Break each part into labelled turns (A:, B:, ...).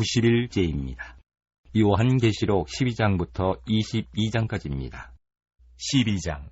A: 90일째입니다. 요한계시록 12장부터 22장까지입니다.
B: 12장.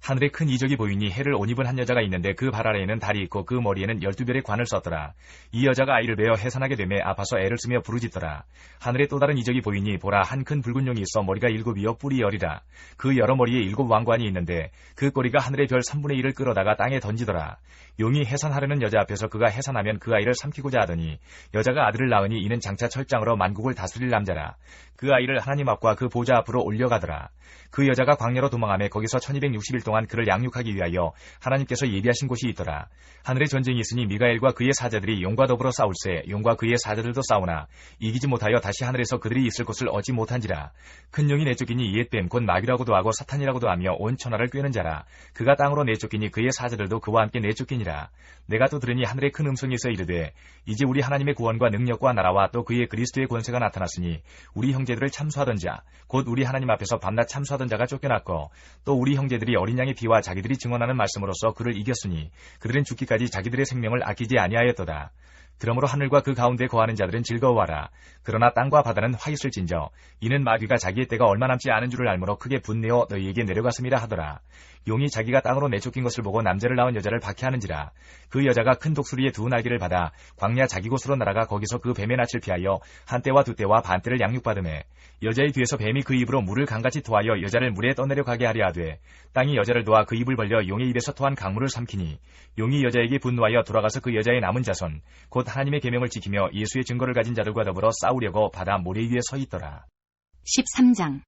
B: 하늘에 큰 이적이 보이니 해를 옷 입은 한 여자가 있는데 그 발 아래에는 달이 있고 그 머리에는 12별의 관을 썼더라. 이 여자가 아이를 베어 해산하게 되매 아파서 애를 쓰며 부르짖더라. 하늘에 또 다른 이적이 보이니 보라, 한 큰 붉은 용이 있어 머리가 7이요 뿔이 10이라. 그 여러 머리에 7 왕관이 있는데 그 꼬리가 하늘의 별 3분의 1을 끌어다가 땅에 던지더라. 용이 해산하려는 여자 앞에서 그가 해산하면 그 아이를 삼키고자 하더니 여자가 아들을 낳으니 이는 장차 철장으로 만국을 다스릴 남자라. 그 아이를 하나님 앞과 그 보좌 앞으로 올려가더라. 그 여자가 광야로 도망하며 거기서 1260일 동안 그를 양육하기 위하여 하나님께서 예비하신 곳이 있더라. 하늘에 전쟁이 있으니 미가엘과 그의 사자들이 용과 더불어 싸울세. 용과 그의 사자들도 싸우나 이기지 못하여 다시 하늘에서 그들이 있을 곳을 얻지 못한지라. 큰 용이 내쫓기니 옛뱀 곧 마귀라고도 하고 사탄이라고도 하며 온 천하를 꿰는 자라. 그가 땅으로 내쫓기니 그의 사자들도 그와 함께 내쫓기니라. 내가 또 들으니 하늘에 큰 음성이 있어 이르되 이제 우리 하나님의 구원과 능력과 나라와 또 그의 그리스도의 권세가 나타났으니 우리 형제들을 참수하던 자 곧 우리 하나님 앞에서 밤낮 참수하던 자가 쫓겨났고 또 우리 형제들이 어린 양의 피와 자기들이 증언하는 말씀으로써 그를 이겼으니 그들은 죽기까지 자기들의 생명을 아끼지 아니하였도다. 그러므로 하늘과 그 가운데 거하는 자들은 즐거워하라. 그러나 땅과 바다는 화 있을진저 이는 마귀가 자기의 때가 얼마 남지 않은 줄을 알므로 크게 분내어 너희에게 내려갔음이라 하더라. 용이 자기가 땅으로 내쫓긴 것을 보고 남자를 낳은 여자를 박해하는지라. 그 여자가 큰 독수리의 2 날개를 받아 광야 자기 곳으로 날아가 거기서 그 뱀의 낯을 피하여 한 때와 2 때와 반 때를 양육받으매 여자의 뒤에서 뱀이 그 입으로 물을 강같이 토하여 여자를 물에 떠내려 가게 하려 하되 땅이 여자를 도와 그 입을 벌려 용의 입에서 토한 강물을 삼키니 용이 여자에게 분노하여 돌아가서 그 여자의 남은 자손 곧 하나님의 계명을 지키며 예수의 증거를 가진 자들과 더불어 싸우려고 바다 모래 위에 서 있더라.
C: 13장.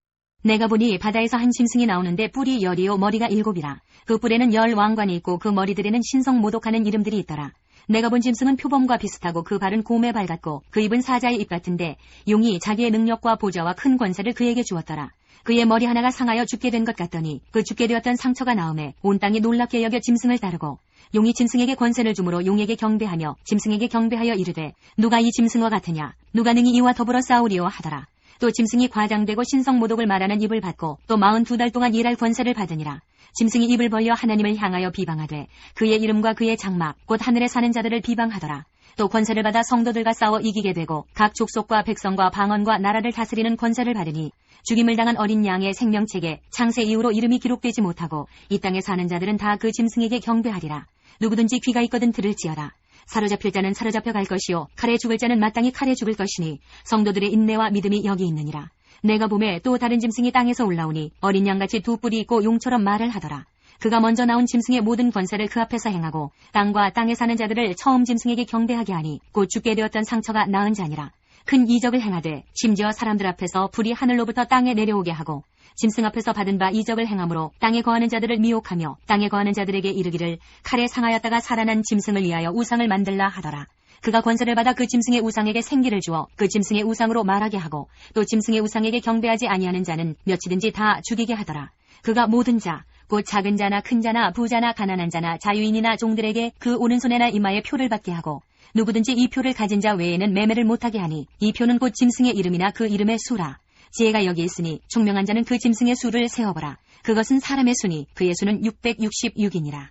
C: 내가 보니 바다에서 한 짐승이 나오는데 뿔이 10이요 머리가 7이라. 그 뿔에는 10 왕관이 있고 그 머리들에는 신성 모독하는 이름들이 있더라. 내가 본 짐승은 표범과 비슷하고 그 발은 곰의 발 같고 그 입은 사자의 입 같은데 용이 자기의 능력과 보좌와 큰 권세를 그에게 주었더라. 그의 머리 하나가 상하여 죽게 된 것 같더니 그 죽게 되었던 상처가 나오매 온 땅이 놀랍게 여겨 짐승을 따르고 용이 짐승에게 권세를 주므로 용에게 경배하며 짐승에게 경배하여 이르되 누가 이 짐승과 같으냐 누가 능히 이와 더불어 싸우리요 하더라. 또 짐승이 과장되고 신성모독을 말하는 입을 받고 또 42달 동안 일할 권세를 받으니라. 짐승이 입을 벌려 하나님을 향하여 비방하되 그의 이름과 그의 장막 곧 하늘에 사는 자들을 비방하더라. 또 권세를 받아 성도들과 싸워 이기게 되고 각 족속과 백성과 방언과 나라를 다스리는 권세를 받으니 죽임을 당한 어린 양의 생명책에 창세 이후로 이름이 기록되지 못하고 이 땅에 사는 자들은 다 그 짐승에게 경배하리라. 누구든지 귀가 있거든 들을지어다. 사로잡힐 자는 사로잡혀 갈 것이요 칼에 죽을 자는 마땅히 칼에 죽을 것이니 성도들의 인내와 믿음이 여기 있느니라. 내가 보매 또 다른 짐승이 땅에서 올라오니 어린 양같이 2 뿔이 있고 용처럼 말을 하더라. 그가 먼저 나온 짐승의 모든 권세를 그 앞에서 행하고 땅과 땅에 사는 자들을 처음 짐승에게 경배하게 하니 곧 죽게 되었던 상처가 나은 자니라. 큰 이적을 행하되 심지어 사람들 앞에서 불이 하늘로부터 땅에 내려오게 하고 짐승 앞에서 받은 바 이적을 행함으로 땅에 거하는 자들을 미혹하며 땅에 거하는 자들에게 이르기를 칼에 상하였다가 살아난 짐승을 위하여 우상을 만들라 하더라. 그가 권세를 받아 그 짐승의 우상에게 생기를 주어 그 짐승의 우상으로 말하게 하고 또 짐승의 우상에게 경배하지 아니하는 자는 몇이든지 다 죽이게 하더라. 그가 모든 자 곧 작은 자나 큰 자나 부자나 가난한 자나 자유인이나 종들에게 그 오른손에나 이마에 표를 받게 하고 누구든지 이 표를 가진 자 외에는 매매를 못하게 하니 이 표는 곧 짐승의 이름이나 그 이름의 수라. 지혜가 여기 있으니 총명한 자는 그 짐승의 수를 세어보라. 그것은 사람의 수니 그의 수는 666이니라.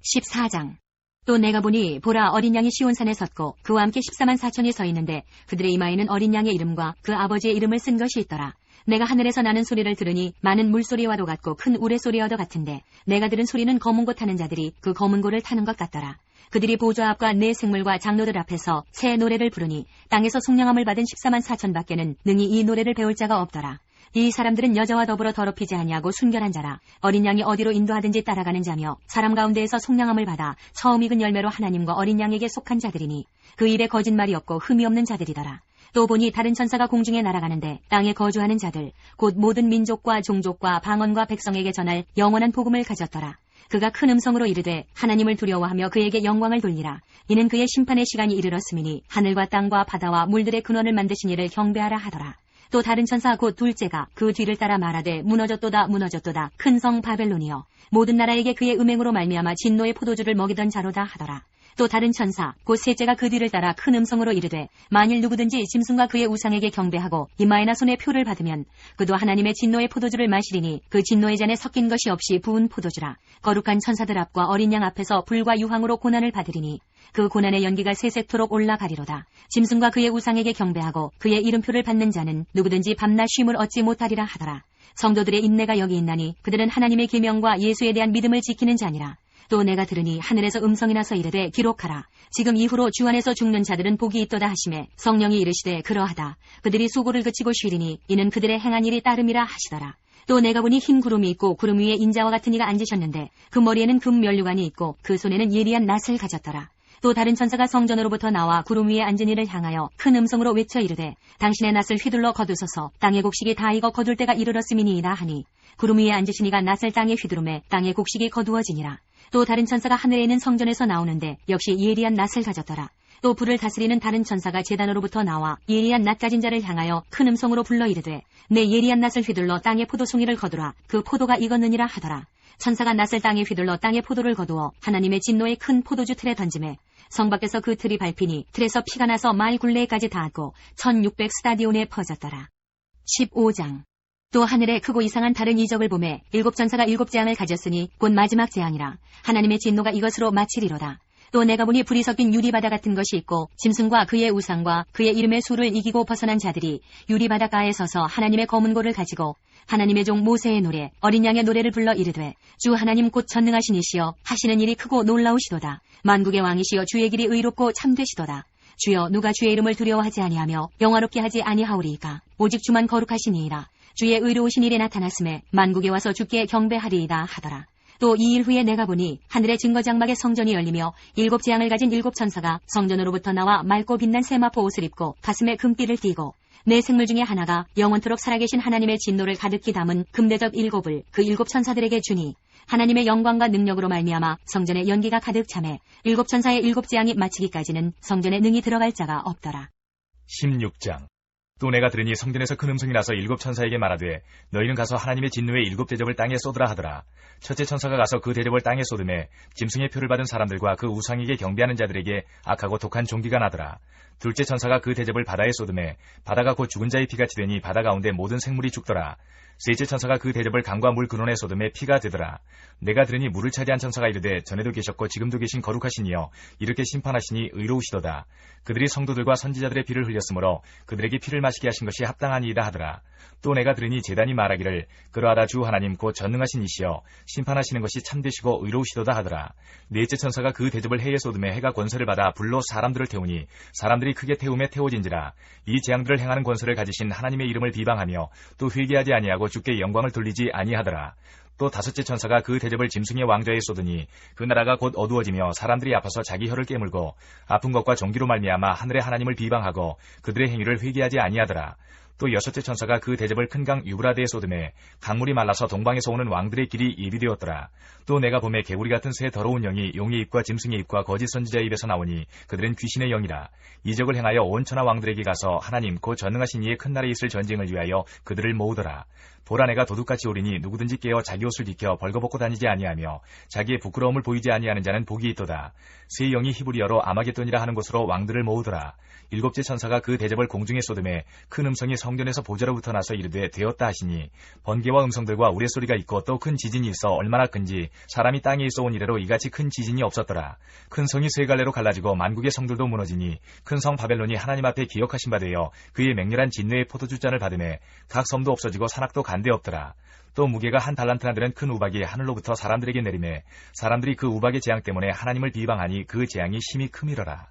C: 14장. 또 내가 보니 보라 어린 양이 시온산에 섰고 그와 함께 14만 4천이 서 있는데 그들의 이마에는 어린 양의 이름과 그 아버지의 이름을 쓴 것이 있더라. 내가 하늘에서 나는 소리를 들으니 많은 물소리와도 같고 큰 우레소리와도 같은데 내가 들은 소리는 검은 고 타는 자들이 그 검은 고를 타는 것 같더라. 그들이 보좌 앞과 내 생물과 장로들 앞에서 새 노래를 부르니 땅에서 속량함을 받은 14만 4천 밖에는 능히 이 노래를 배울 자가 없더라. 이 사람들은 여자와 더불어 더럽히지 아니하고 순결한 자라. 어린 양이 어디로 인도하든지 따라가는 자며 사람 가운데에서 속량함을 받아 처음 익은 열매로 하나님과 어린 양에게 속한 자들이니 그 입에 거짓말이 없고 흠이 없는 자들이더라. 또 보니 다른 천사가 공중에 날아가는데 땅에 거주하는 자들 곧 모든 민족과 종족과 방언과 백성에게 전할 영원한 복음을 가졌더라. 그가 큰 음성으로 이르되 하나님을 두려워하며 그에게 영광을 돌리라. 이는 그의 심판의 시간이 이르렀음이니 하늘과 땅과 바다와 물들의 근원을 만드신 이를 경배하라 하더라. 또 다른 천사 곧 둘째가 그 뒤를 따라 말하되 무너졌도다 무너졌도다 큰 성 바벨론이여 모든 나라에게 그의 음행으로 말미암아 진노의 포도주를 먹이던 자로다 하더라. 또 다른 천사 곧 셋째가 그 뒤를 따라 큰 음성으로 이르되 만일 누구든지 짐승과 그의 우상에게 경배하고 이마에나 손에 표를 받으면 그도 하나님의 진노의 포도주를 마시리니 그 진노의 잔에 섞인 것이 없이 부은 포도주라. 거룩한 천사들 앞과 어린 양 앞에서 불과 유황으로 고난을 받으리니 그 고난의 연기가 세세토록 올라가리로다. 짐승과 그의 우상에게 경배하고 그의 이름표를 받는 자는 누구든지 밤낮 쉼을 얻지 못하리라 하더라. 성도들의 인내가 여기 있나니 그들은 하나님의 계명과 예수에 대한 믿음을 지키는 자니라. 또 내가 들으니 하늘에서 음성이 나서 이르되 기록하라. 지금 이후로 주 안에서 죽는 자들은 복이 있도다 하시매 성령이 이르시되 그러하다. 그들이 수고를 그치고 쉬리니 이는 그들의 행한 일이 따름이라 하시더라. 또 내가 보니 흰 구름이 있고 구름 위에 인자와 같은 이가 앉으셨는데 그 머리에는 금 면류관이 있고 그 손에는 예리한 낫을 가졌더라. 또 다른 천사가 성전으로부터 나와 구름 위에 앉은 이를 향하여 큰 음성으로 외쳐 이르되 당신의 낫을 휘둘러 거두소서. 땅의 곡식이 다 익어 거둘 때가 이르렀음이니이다 하니 구름 위에 앉으신 이가 낫을 땅에 휘두르매 땅의 곡식이 거두어지니라. 또 다른 천사가 하늘에 있는 성전에서 나오는데 역시 예리한 낫을 가졌더라. 또 불을 다스리는 다른 천사가 제단으로부터 나와 예리한 낫 가진 자를 향하여 큰 음성으로 불러 이르되 내 예리한 낫을 휘둘러 땅의 포도송이를 거두라. 그 포도가 익었느니라 하더라. 천사가 낫을 땅에 휘둘러 땅의 포도를 거두어 하나님의 진노의 큰 포도주 틀에 던지매 성 밖에서 그 틀이 밟히니 틀에서 피가 나서 마을 굴레까지 닿았고 1600 스타디온에 퍼졌더라. 15장. 또 하늘에 크고 이상한 다른 이적을 보매 일곱 천사가 일곱 재앙을 가졌으니 곧 마지막 재앙이라. 하나님의 진노가 이것으로 마치리로다. 또 내가 보니 불이 섞인 유리바다 같은 것이 있고 짐승과 그의 우상과 그의 이름의 수를 이기고 벗어난 자들이 유리바닷가에 서서 하나님의 검은 고를 가지고 하나님의 종 모세의 노래 어린 양의 노래를 불러 이르되 주 하나님 곧 전능하신 이시여 하시는 일이 크고 놀라우시도다. 만국의 왕이시여 주의 길이 의롭고 참되시도다. 주여 누가 주의 이름을 두려워하지 아니하며 영화롭게 하지 아니하오리이까. 오직 주만 거룩하시니이다. 주의 의로우신 일에 나타났음에 만국에 와서 주께 경배하리이다 하더라. 또 이 일 후에 내가 보니 하늘의 증거장막의 성전이 열리며 일곱 재앙을 가진 일곱 천사가 성전으로부터 나와 맑고 빛난 세마포 옷을 입고 가슴에 금띠를 띠고 내 생물 중에 하나가 영원토록 살아계신 하나님의 진노를 가득히 담은 금대접 일곱을 그 일곱 천사들에게 주니 하나님의 영광과 능력으로 말미암아 성전에 연기가 가득 차매 일곱 천사의 일곱 재앙이 마치기까지는 성전에 능히 들어갈 자가 없더라.
B: 16장. 또 내가 들으니 성전에서 큰 음성이 나서 일곱 천사에게 말하되 너희는 가서 하나님의 진노의 일곱 대접을 땅에 쏟으라 하더라. 첫째 천사가 가서 그 대접을 땅에 쏟음에 짐승의 표를 받은 사람들과 그 우상에게 경배하는 자들에게 악하고 독한 종기가 나더라. 둘째 천사가 그 대접을 바다에 쏟음에 바다가 곧 죽은 자의 피같이 되니 바다 가운데 모든 생물이 죽더라. 셋째 천사가 그 대접을 강과 물 근원에 쏟음에 피가 되더라. 내가 들으니 물을 차지한 천사가 이르되 전에도 계셨고 지금도 계신 거룩하시니여 이렇게 심판하시니 의로우시도다. 그들이 성도들과 선지자들의 피를 흘렸으므로 그들에게 피를 마시게 하신 것이 합당하니이다 하더라. 또 내가 들으니 제단이 말하기를 그러하다 주 하나님 곧 전능하신 이시여 심판하시는 것이 참되시고 의로우시도다 하더라. 넷째 천사가 그 대접을 해에 쏟음에 해가 권세를 받아 불로 사람들을 태우니 사람들이 크게 태움에 태워진지라. 이 재앙들을 행하는 권세를 가지신 하나님의 이름을 비방하며 또 회개하지 아니하고 주께 영광을 돌리지 아니하더라. 또 다섯째 천사가 그 대접을 짐승의 왕좌에 쏟으니 그 나라가 곧 어두워지며 사람들이 아파서 자기 혀를 깨물고 아픈 것과 종기로 말미암아 하늘의 하나님을 비방하고 그들의 행위를 회개하지 아니하더라. 또 여섯째 천사가 그 대접을 큰 강 유브라데에 쏟음에 강물이 말라서 동방에서 오는 왕들의 길이 예비되었더라. 또 내가 보매 개구리 같은 새 더러운 영이 용의 입과 짐승의 입과 거짓 선지자의 입에서 나오니 그들은 귀신의 영이라. 이적을 행하여 온 천하 왕들에게 가서 하나님 곧 전능하신 이의 큰 날에 있을 전쟁을 위하여 그들을 모으더라. 보라 내가 도둑같이 오리니 누구든지 깨어 자기 옷을 지켜 벌거벗고 다니지 아니하며 자기의 부끄러움을 보이지 아니하는 자는 복이 있도다. 새 영이 히브리어로 아마겟돈이라 하는 곳으로 왕들을 모으더라. 일곱째 천사가 그 대접을 공중에 쏟음에 큰 음성이 성전에서 보좌로부터 나서 이르되 되었다 하시니 번개와 음성들과 우레소리가 있고 또 큰 지진이 있어 얼마나 큰지 사람이 땅에 있어 온 이래로 이같이 큰 지진이 없었더라. 큰 성이 세 갈래로 갈라지고 만국의 성들도 무너지니 큰 성 바벨론이 하나님 앞에 기억하신 바 되어 그의 맹렬한 진노의 포도주잔을 받음에 각 섬도 없어지고 산악도 간데 없더라. 또 무게가 한 달란트나 되는 큰 우박이 하늘로부터 사람들에게 내리매 사람들이 그 우박의 재앙 때문에 하나님을 비방하니 그 재앙이 심히 크미러라.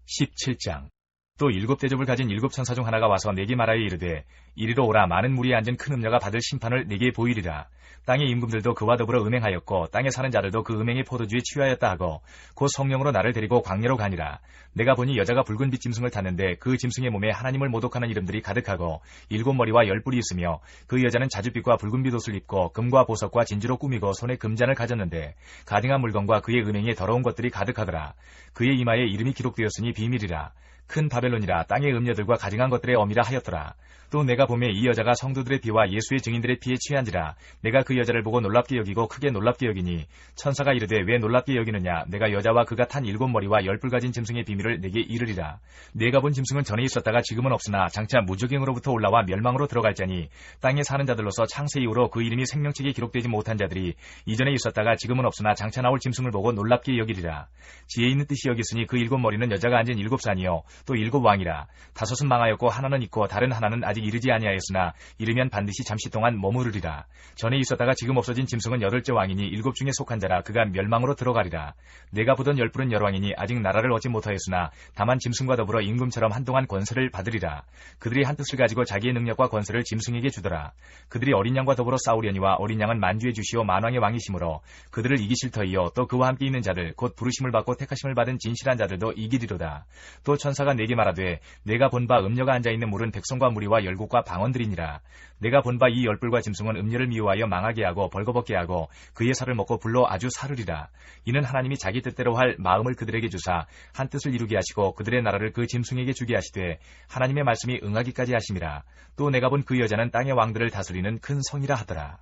B: 17장. 또 일곱 대접을 가진 일곱 천사 중 하나가 와서 내게 말하여 이르되 이리로 오라. 많은 무리에 앉은 큰 음녀가 받을 심판을 내게 보이리라. 땅의 임금들도 그와 더불어 음행하였고 땅에 사는 자들도 그 음행의 포도주에 취하였다 하고 곧 성령으로 나를 데리고 광야로 가니라. 내가 보니 여자가 붉은 빛 짐승을 탔는데 그 짐승의 몸에 하나님을 모독하는 이름들이 가득하고 일곱 머리와 열 뿔이 있으며 그 여자는 자줏빛과 붉은빛 옷을 입고 금과 보석과 진주로 꾸미고 손에 금잔을 가졌는데 가증한 물건과 그의 음행에 더러운 것들이 가득하더라. 그의 이마에 이름이 기록되었으니 비밀이라. 큰 바벨론이라 땅의 음녀들과 가증한 것들의 어미라 하였더라. 또 내가 보매 이 여자가 성도들의 피와 예수의 증인들의 피에 취한지라. 내가 그 여자를 보고 놀랍게 여기고 크게 놀랍게 여기니 천사가 이르되 왜 놀랍게 여기느냐. 내가 여자와 그가 탄 7머리와 10뿔 가진 짐승의 비밀을 내게 이르리라. 내가 본 짐승은 전에 있었다가 지금은 없으나 장차 무적행으로부터 올라와 멸망으로 들어갈 자니 땅에 사는 자들로서 창세 이후로 그 이름이 생명책에 기록되지 못한 자들이 이전에 있었다가 지금은 없으나 장차 나올 짐승을 보고 놀랍게 여기리라. 지혜 있는 뜻이 여겼으니 그 7머리는 여자가 앉은 7산이요 또 7왕이라. 5은 망하였고 하나는 있고 다른 하나는 아직 이르지 아니하였으나 이르면 반드시 잠시 동안 머무르리라. 전에 있었다가 지금 없어진 짐승은 8째 왕이니 7 중에 속한 자라. 그가 멸망으로 들어가리라. 내가 보던 10뿔은 열왕이니 아직 나라를 얻지 못하였으나 다만 짐승과 더불어 임금처럼 한동안 권세를 받으리라. 그들이 한 뜻을 가지고 자기의 능력과 권세를 짐승에게 주더라. 그들이 어린 양과 더불어 싸우려니와 어린 양은 만주의 주시오 만왕의 왕이시므로 그들을 이기실 터이요 또 그와 함께 있는 자들 곧 부르심을 받고 택하심을 받은 진실한 자들도 이기리로다. 또 천사가 내게 말하되 내가 본 바 음녀가 앉아있는 물은 백성과 무리와 열국과 방언들이니라. 내가 본 바 이 10뿔과 짐승은 음녀를 미워하여 망하게 하고 벌거벗게 하고 그의 살을 먹고 불로 아주 사르리라. 이는 하나님이 자기 뜻대로 할 마음을 그들에게 주사 한 뜻을 이루게 하시고 그들의 나라를 그 짐승에게 주게 하시되 하나님의 말씀이 응하기까지 하심이라. 또 내가 본 그 여자는 땅의 왕들을 다스리는 큰 성이라 하더라.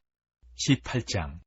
B: 18장.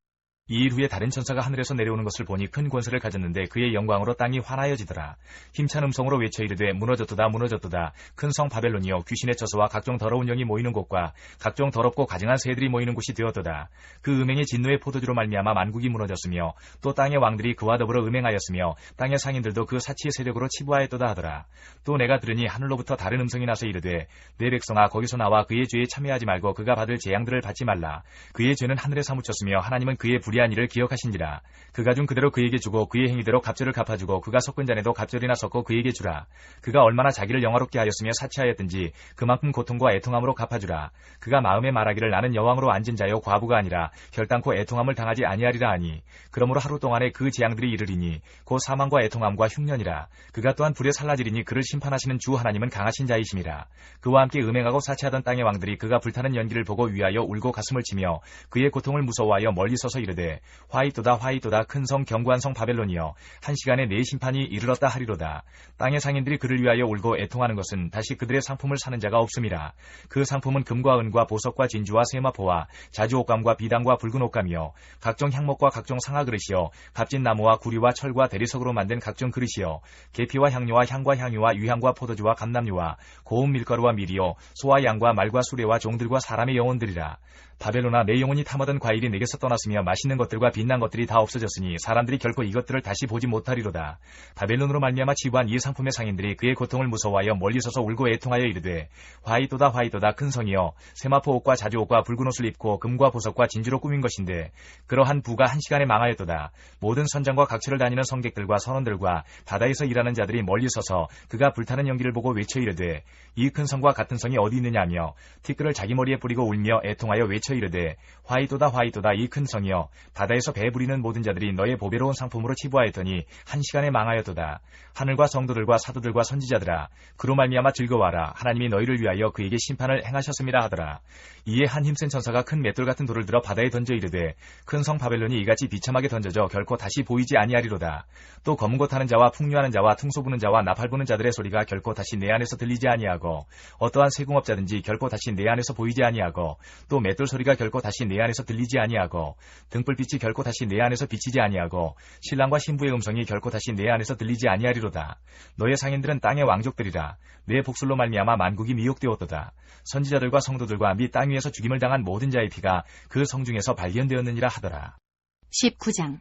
B: 이 일 후에 다른 천사가 하늘에서 내려오는 것을 보니 큰 권세를 가졌는데 그의 영광으로 땅이 환하여지더라. 힘찬 음성으로 외쳐 이르되 무너졌도다 무너졌도다. 큰 성 바벨론이여 귀신의 처소와 각종 더러운 영이 모이는 곳과 각종 더럽고 가증한 새들이 모이는 곳이 되었도다. 그 음행의 진노의 포도주로 말미암아 만국이 무너졌으며 또 땅의 왕들이 그와 더불어 음행하였으며 땅의 상인들도 그 사치의 세력으로 치부하였도다 하더라. 또 내가 들으니 하늘로부터 다른 음성이 나서 이르되 내 백성아 거기서 나와 그의 죄에 참여하지 말고 그가 받을 재앙들을 받지 말라. 그의 죄는 하늘에 사무쳤으며 하나님은 그의 불의한 일을 기억하신지라. 그가 준 그대로 그에게 주고 그의 행위대로 갑절을 갚아주고 그가 섞은 잔에도 갑절이나 섞어 그에게 주라. 그가 얼마나 자기를 영화롭게 하였으며 사치하였든지 그만큼 고통과 애통함으로 갚아주라. 그가 마음에 말하기를 나는 여왕으로 앉은 자여 과부가 아니라 결단코 애통함을 당하지 아니하리라 하니 그러므로 하루 동안에 그 재앙들이 이르리니 곧 사망과 애통함과 흉년이라. 그가 또한 불에 살라지리니 그를 심판하시는 주 하나님은 강하신 자이심이라. 그와 함께 음행하고 사치하던 땅의 왕들이 그가 불타는 연기를 보고 위하여 울고 가슴을 치며 그의 고통을 무서워하여 멀리 서서 이르되 화이또다 화이또다 큰 성 견고한 성 바벨론이여 한 시간에 내 심판이 이르렀다 하리로다. 땅의 상인들이 그를 위하여 울고 애통하는 것은 다시 그들의 상품을 사는 자가 없음이라. 그 상품은 금과 은과 보석과 진주와 세마포와 자주 옷감과 비단과 붉은 옷감이요 각종 향목과 각종 상아 그릇이요 값진 나무와 구리와 철과 대리석으로 만든 각종 그릇이요 계피와 향료와 향과 향유와 유향과 포도주와 감람류와 고운 밀가루와 밀이요 소와 양과 말과 수레와 종들과 사람의 영혼들이라. 바벨론아 내 영혼이 탐하던 과일이 내게서 떠났으며 맛있는 것들과 빛난 것들이 다 없어졌으니 사람들이 결코 이것들을 다시 보지 못하리로다. 바벨론으로 말미암아 치부한 이 상품의 상인들이 그의 고통을 무서워하여 멀리 서서 울고 애통하여 이르되 화이또다 화이또다 큰 성이여 세마포 옷과 자주 옷과 붉은 옷을 입고 금과 보석과 진주로 꾸민 것인데 그러한 부가 한 시간에 망하였도다. 모든 선장과 각처를 다니는 성객들과 선원들과 바다에서 일하는 자들이 멀리 서서 그가 불타는 연기를 보고 외쳐 이르되 이 큰 성과 같은 성이 어디 있느냐며 티끌을 자기 머리에 뿌리고 울며 애통하여 외쳐 이르되 화이또다 화이또다 이 큰 성이여 바다에서 배 부리는 모든 자들이 너의 보배로운 상품으로 치부하였더니 한 시간에 망하였도다. 하늘과 성도들과 사도들과 선지자들아 그로 말미암아 즐거워하라. 하나님이 너희를 위하여 그에게 심판을 행하셨음이라 하더라. 이에 한 힘센 천사가 큰 맷돌 같은 돌을 들어 바다에 던져 이르되 큰 성 바벨론이 이같이 비참하게 던져져 결코 다시 보이지 아니하리로다. 또 검은 것 하는 자와 풍류하는 자와 퉁소 부는 자와 나팔 부는 자들의 소리가 결코 다시 내 안에서 들리지 아니하고 어떠한 세공업자든지 결코 다시 내 안에서 보이지 아니하고 또 맷돌 소리가 결코 다시 내 안에서 들리지 아니하고 등불빛이 결코 다시 내 안에서 비치지 아니하고 신랑과 신부의 음성이 결코 다시 내 안에서 들리지 아니하리로다. 너의 상인들은 땅의 왕족들이라. 내 복술로 말미암아 만국이 미혹되었도다. 선지자들과 성도들과 및 땅 위에서 죽임을 당한 모든 자의 피가 그 성 중에서 발견되었느니라 하더라.
C: 19장.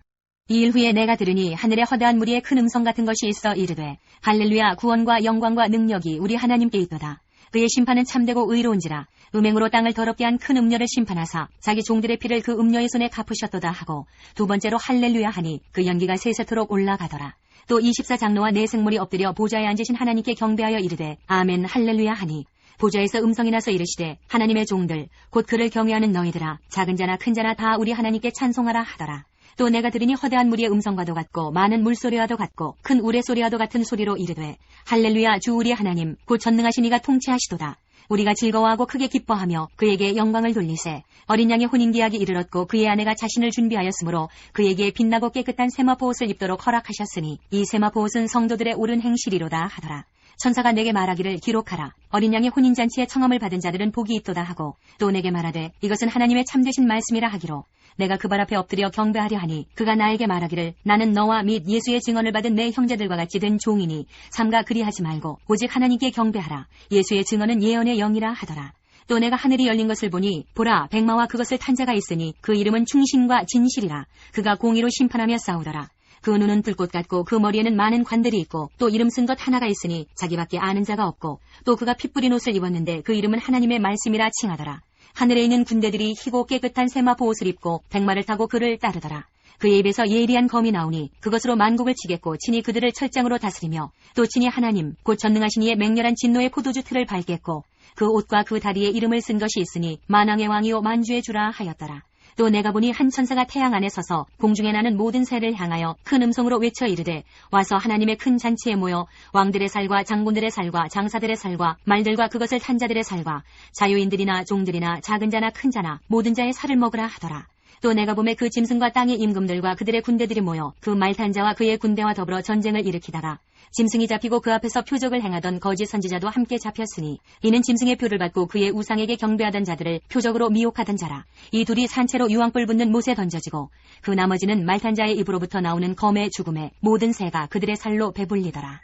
C: 이 일 후에 내가 들으니 하늘에 허다한 무리의 큰 음성 같은 것이 있어 이르되 할렐루야 구원과 영광과 능력이 우리 하나님께 있도다. 그의 심판은 참되고 의로운지라. 음행으로 땅을 더럽게 한 큰 음녀를 심판하사 자기 종들의 피를 그 음녀의 손에 갚으셨도다 하고 두 번째로 할렐루야 하니 그 연기가 세세토록 올라가더라. 또 24장로와 네 생물이 엎드려 보좌에 앉으신 하나님께 경배하여 이르되 아멘 할렐루야 하니 보좌에서 음성이 나서 이르시되 하나님의 종들 곧 그를 경외하는 너희들아 작은 자나 큰 자나 다 우리 하나님께 찬송하라 하더라. 또 내가 들으니 허다한 무리의 음성과도 같고 많은 물소리와도 같고 큰 우레소리와도 같은 소리로 이르되 할렐루야 주 우리 하나님 곧 전능하신 이가 통치하시도다. 우리가 즐거워하고 크게 기뻐하며 그에게 영광을 돌리세. 어린 양의 혼인기약이 이르렀고 그의 아내가 자신을 준비하였으므로 그에게 빛나고 깨끗한 세마포 옷을 입도록 허락하셨으니 이 세마포 옷은 성도들의 옳은 행실이로다 하더라. 천사가 내게 말하기를 기록하라. 어린 양의 혼인잔치에 청함을 받은 자들은 복이 있도다 하고 또 내게 말하되 이것은 하나님의 참되신 말씀이라 하기로 내가 그 발 앞에 엎드려 경배하려 하니 그가 나에게 말하기를 나는 너와 및 예수의 증언을 받은 내 형제들과 같이 된 종이니 삼가 그리하지 말고 오직 하나님께 경배하라. 예수의 증언은 예언의 영이라 하더라. 또 내가 하늘이 열린 것을 보니 보라 백마와 그것을 탄 자가 있으니 그 이름은 충신과 진실이라. 그가 공의로 심판하며 싸우더라. 그 눈은 불꽃 같고 그 머리에는 많은 관들이 있고 또 이름 쓴 것 하나가 있으니 자기밖에 아는 자가 없고 또 그가 피 뿌린 옷을 입었는데 그 이름은 하나님의 말씀이라 칭하더라. 하늘에 있는 군대들이 희고 깨끗한 세마포 옷을 입고 백마를 타고 그를 따르더라. 그의 입에서 예리한 검이 나오니 그것으로 만국을 치겠고 친히 그들을 철장으로 다스리며 또 친히 하나님 곧 전능하신 이의 맹렬한 진노의 포도주 틀을 밟겠고 그 옷과 그 다리에 이름을 쓴 것이 있으니 만왕의 왕이요 만주의 주라 하였더라. 또 내가 보니 한 천사가 태양 안에 서서 공중에 나는 모든 새를 향하여 큰 음성으로 외쳐 이르되 와서 하나님의 큰 잔치에 모여 왕들의 살과 장군들의 살과 장사들의 살과 말들과 그것을 탄 자들의 살과 자유인들이나 종들이나 작은 자나 큰 자나 모든 자의 살을 먹으라 하더라. 또 내가 보매 그 짐승과 땅의 임금들과 그들의 군대들이 모여 그 말탄 자와 그의 군대와 더불어 전쟁을 일으키다가 짐승이 잡히고 그 앞에서 표적을 행하던 거짓 선지자도 함께 잡혔으니 이는 짐승의 표를 받고 그의 우상에게 경배하던 자들을 표적으로 미혹하던 자라. 이 둘이 산채로 유황불 붙는 못에 던져지고 그 나머지는 말탄 자의 입으로부터 나오는 검의 죽음에 모든 새가 그들의 살로 배불리더라.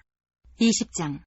C: 20장.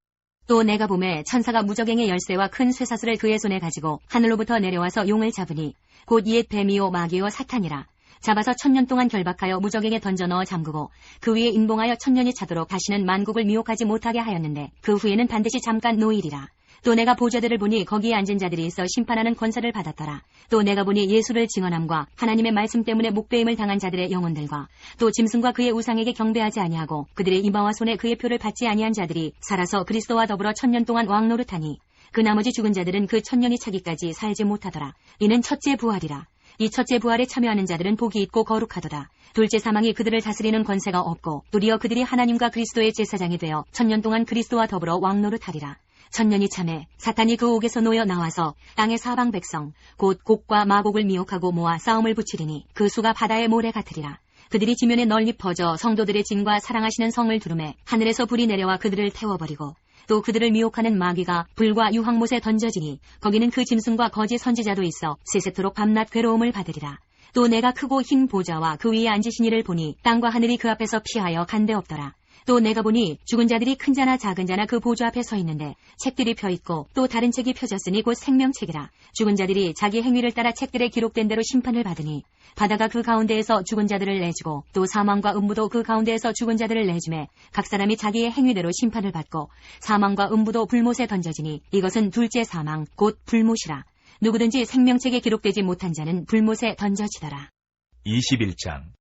C: 또 내가 보매 천사가 무저갱의 열쇠와 큰 쇠사슬을 그의 손에 가지고 하늘로부터 내려와서 용을 잡으니 곧 옛 뱀이요 마귀요 사탄이라. 잡아서 1000년 동안 결박하여 무저갱에 던져 넣어 잠그고 그 위에 인봉하여 1000년이 차도록 다시는 만국을 미혹하지 못하게 하였는데 그 후에는 반드시 잠깐 노일이라. 또 내가 보좌들을 보니 거기에 앉은 자들이 있어 심판하는 권세를 받았더라. 또 내가 보니 예수를 증언함과 하나님의 말씀 때문에 목배임을 당한 자들의 영혼들과 또 짐승과 그의 우상에게 경배하지 아니하고 그들의 이마와 손에 그의 표를 받지 아니한 자들이 살아서 그리스도와 더불어 1000년 동안 왕노릇하니 그 나머지 죽은 자들은 그 1000년이 차기까지 살지 못하더라. 이는 첫째 부활이라. 이 첫째 부활에 참여하는 자들은 복이 있고 거룩하도다. 둘째 사망이 그들을 다스리는 권세가 없고 도리어 그들이 하나님과 그리스도의 제사장이 되어 1000년 동안 그리스도와 더불어 왕노릇하리라. 1000년이 참에 사탄이 그 옥에서 놓여 나와서 땅의 사방 백성 곧 곡과 마곡을 미혹하고 모아 싸움을 붙이리니 그 수가 바다의 모래 같으리라. 그들이 지면에 널리 퍼져 성도들의 진과 사랑하시는 성을 두르매 하늘에서 불이 내려와 그들을 태워버리고 또 그들을 미혹하는 마귀가 불과 유황못에 던져지니 거기는 그 짐승과 거짓 선지자도 있어 세세토록 밤낮 괴로움을 받으리라. 또 내가 크고 흰 보좌와 그 위에 앉으신 이를 보니 땅과 하늘이 그 앞에서 피하여 간데 없더라. 또 내가 보니 죽은 자들이 큰 자나 작은 자나 그 보좌 앞에 서 있는데 책들이 펴 있고 또 다른 책이 펴졌으니 곧 생명책이라. 죽은 자들이 자기 행위를 따라 책들에 기록된 대로 심판을 받으니 바다가 그 가운데에서 죽은 자들을 내주고 또 사망과 음부도 그 가운데에서 죽은 자들을 내주매 각 사람이 자기의 행위대로 심판을 받고 사망과 음부도 불못에 던져지니 이것은 둘째 사망 곧 불못이라. 누구든지 생명책에 기록되지 못한 자는 불못에 던져지더라.
B: 21장.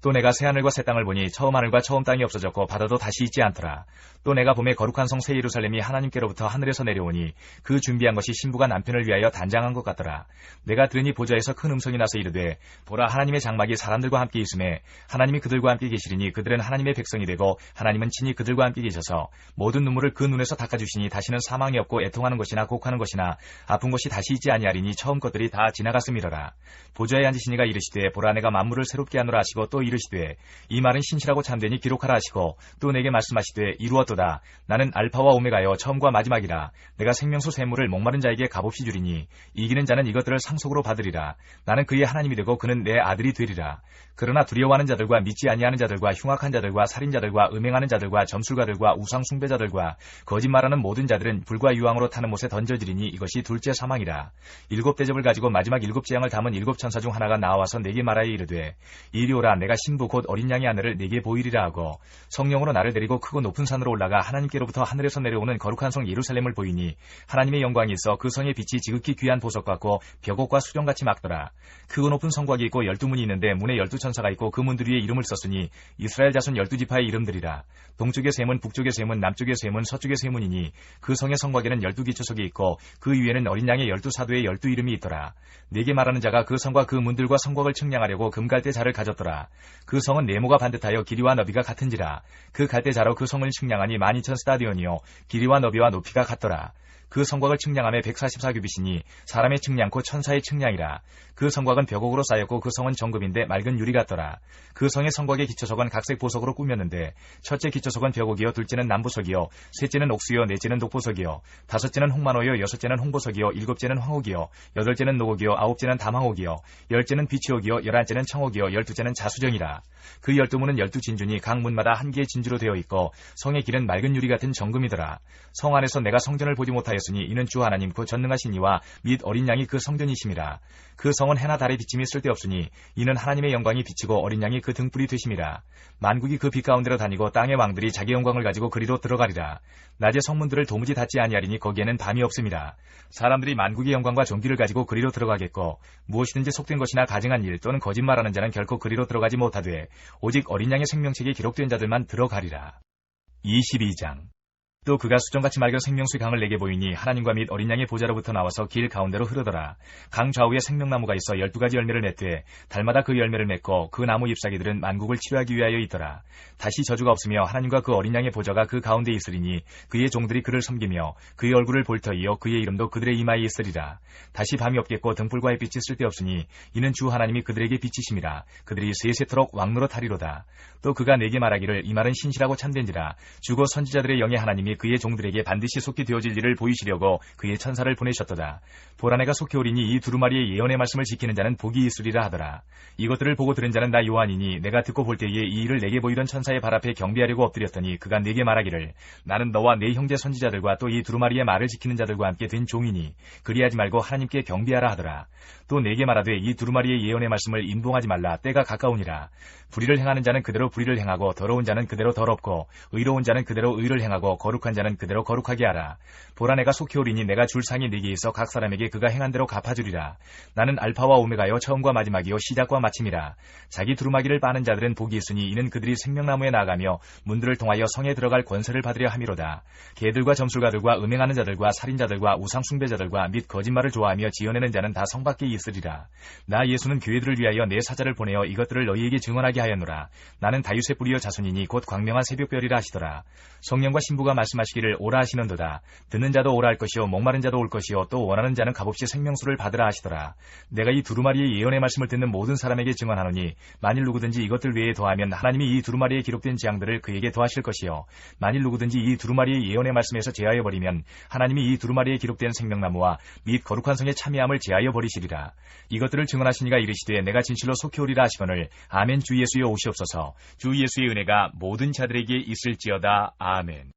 B: 또 내가 새하늘과 새 땅을 보니 처음 하늘과 처음 땅이 없어졌고 바다도 다시 있지 않더라. 또 내가 봄에 거룩한 성 새 예루살렘이 하나님께로부터 하늘에서 내려오니 그 준비한 것이 신부가 남편을 위하여 단장한 것 같더라. 내가 들으니 보좌에서 큰 음성이 나서 이르되 보라 하나님의 장막이 사람들과 함께 있음에 하나님이 그들과 함께 계시리니 그들은 하나님의 백성이 되고 하나님은 친히 그들과 함께 계셔서 모든 눈물을 그 눈에서 닦아주시니 다시는 사망이 없고 애통하는 것이나 곡하는 것이나 아픈 것이 다시 있지 아니하리니 처음 것들이 다 지나갔음이러라. 보좌에 앉으신 이가 이르시되 보라 내가 만물을 새롭게 하노라 하시고 또 이르시되 이 말은 신실하고 참되니 기록하라 하시고 또 내게 말씀하시되 이루었도다. 나는 알파와 오메가여 처음과 마지막이라. 내가 생명수 샘물을 목마른 자에게 값없이 주리니 이기는 자는 이것들을 상속으로 받으리라. 나는 그의 하나님이 되고 그는 내 아들이 되리라. 그러나 두려워하는 자들과 믿지 아니하는 자들과 흉악한 자들과 살인자들과 음행하는 자들과 점술가들과 우상 숭배자들과 거짓말하는 모든 자들은 불과 유황으로 타는 못에 던져지리니 이것이 둘째 사망이라. 7 대접을 가지고 마지막 7 재앙을 담은 7 천사 중 하나가 나와서 내게 말하여 이르되 이리 오라. 내가 신부 곧 어린 양의 하늘을 내게 보이리라 하고 성령으로 나를 데리고 크고 높은 산으로 올라가 하나님께로부터 하늘에서 내려오는 거룩한 성 예루살렘을 보이니 하나님의 영광이 있어 그 성의 빛이 지극히 귀한 보석 같고 벽옥과 수정같이 막더라. 크고 높은 성곽이 있고 12문이 있는데 문에 12 천사가 있고 그 문들 위에 이름을 썼으니 이스라엘 자손 12지파의 이름들이라. 동쪽의 세 문, 북쪽의 세 문, 남쪽의 세 문, 서쪽의 세 문이니 그 성의 성곽에는 12기초석이 있고 그 위에는 어린 양의 12사도의 12 이름이 있더라. 내게 말하는 자가 그 성과 그 문들과 성곽을 측량하려고 금갈대 자를 가졌더라. 그 성은 네모가 반듯하여 길이와 너비가 같은지라. 그 갈대 자로 그 성을 측량하니 12,000 스타디온이요 길이와 너비와 높이가 같더라. 그 성곽을 측량함에 144규빗이니 사람의 측량코 천사의 측량이라. 그 성곽은 벽옥으로 쌓였고 그 성은 정금인데 맑은 유리 같더라. 그 성의 성곽의 기초석은 각색 보석으로 꾸몄는데 첫째 기초석은 벽옥이요 둘째는 남보석이요 셋째는 옥수요 넷째는 독보석이요 다섯째는 홍만호요 여섯째는 홍보석이요 일곱째는 황옥이요 여덟째는 노옥이요 아홉째는 담황옥이요 열째는 비치옥이요 열한째는 청옥이요 열두째는 자수정이라. 그 12문은 12진주니 각 문마다 한 개의 진주로 되어 있고 성의 길은 맑은 유리 같은 정금이더라. 성 안에서 내가 성전을 보지 못하였으니 이는 주 하나님 그 전능하신 이와 및 어린 양이 그 성전이심이라. 그 성은 해나 달의 비침이 쓸데없으니 이는 하나님의 영광이 비치고 어린 양이 그 등불이 되심이라. 만국이 그 빛 가운데로 다니고 땅의 왕들이 자기 영광을 가지고 그리로 들어가리라. 낮에 성문들을 도무지 닫지 아니하리니 거기에는 밤이 없음이라. 사람들이 만국의 영광과 존귀를 가지고 그리로 들어가겠고 무엇이든지 속된 것이나 가증한 일 또는 거짓말하는 자는 결코 그리로 들어가지 못하되 오직 어린 양의 생명책에 기록된 자들만 들어가리라. 22장. 또 그가 수정같이 맑은 생명수 강을 내게 보이니 하나님과 및 어린 양의 보좌로부터 나와서 길 가운데로 흐르더라. 강 좌우에 생명나무가 있어 12가지 열매를 맺되 달마다 그 열매를 맺고 그 나무 잎사귀들은 만국을 치료하기 위하여 있더라. 다시 저주가 없으며 하나님과 그 어린 양의 보좌가 그 가운데 있으리니 그의 종들이 그를 섬기며 그의 얼굴을 볼 터이요 그의 이름도 그들의 이마에 있으리라. 다시 밤이 없겠고 등불과의 빛이 쓸데없으니 이는 주 하나님이 그들에게 비치심이라. 그들이 세세토록 왕노릇하리로다. 또 그가 내게 말하기를 이 말은 신실하고 참된지라. 주고 선지자들의 영의 하나님이 그의 종들에게 반드시 속히 되어질 일을 보이시려고 그의 천사를 보내셨도다. 보라 내가 속히 오리니 이 두루마리의 예언의 말씀을 지키는 자는 복이 있으리라 하더라. 이것들을 보고 들은 자는 나 요한이니 내가 듣고 볼 때에 이 일을 내게 보이던 천사의 발 앞에 경배하려고 엎드렸더니 그가 내게 말하기를 나는 너와 내 형제 선지자들과 또 이 두루마리의 말을 지키는 자들과 함께 된 종이니 그리하지 말고 하나님께 경배하라 하더라. 또 내게 말하되 이 두루마리의 예언의 말씀을 임봉하지 말라. 때가 가까우니라. 불의를 행하는 자는 그대로 불의를 행하고 더러운 자는 그대로 더럽고 의로운 자는 그대로 의를 행하고 거룩한 자는 그대로 거룩하게 하라. 보라 내가 속히 오리니 내가 줄 상이 네게 있어 각 사람에게 그가 행한 대로 갚아주리라. 나는 알파와 오메가요 처음과 마지막이요 시작과 마침이라. 자기 두루마기를 빠는 자들은 복이 있으니 이는 그들이 생명나무에 나아가며 문들을 통하여 성에 들어갈 권세를 받으려 함이로다. 개들과 점술가들과 음행하는 자들과 살인자들과 우상숭배자들과 및 거짓말을 좋아하며 지어내는 자는 다 성 밖에 있으리라. 나 예수는 교회들을 위하여 내 사자를 보내어 이것들을 너희에게 증언하게 하였노라. 나는 다윗의 뿌리여 자손이니 곧 광명한 새벽별이라 하시더라. 성령과 신부가 말씀하시기를 오라 하시는도다. 듣는 자도 오라 할 것이요 목마른 자도 올 것이요 또 원하는 자는 값없이 생명수를 받으라 하시더라. 내가 이 두루마리의 예언의 말씀을 듣는 모든 사람에게 증언하노니 만일 누구든지 이것들 외에 더하면 하나님이 이 두루마리에 기록된 재앙들을 그에게 더하실 것이요 만일 누구든지 이 두루마리의 예언의 말씀에서 제하여 버리면 하나님이 이 두루마리에 기록된 생명나무와 및 거룩한 성의 참여함을 제하여 버리시리라. 이것들을 증언하시니가 이르시되 내가 진실로 속히 오리라 하시거늘 아멘. 주 예수여 오시옵소서. 주 예수의 은혜가 모든 자들에게 있을지어다. 아멘.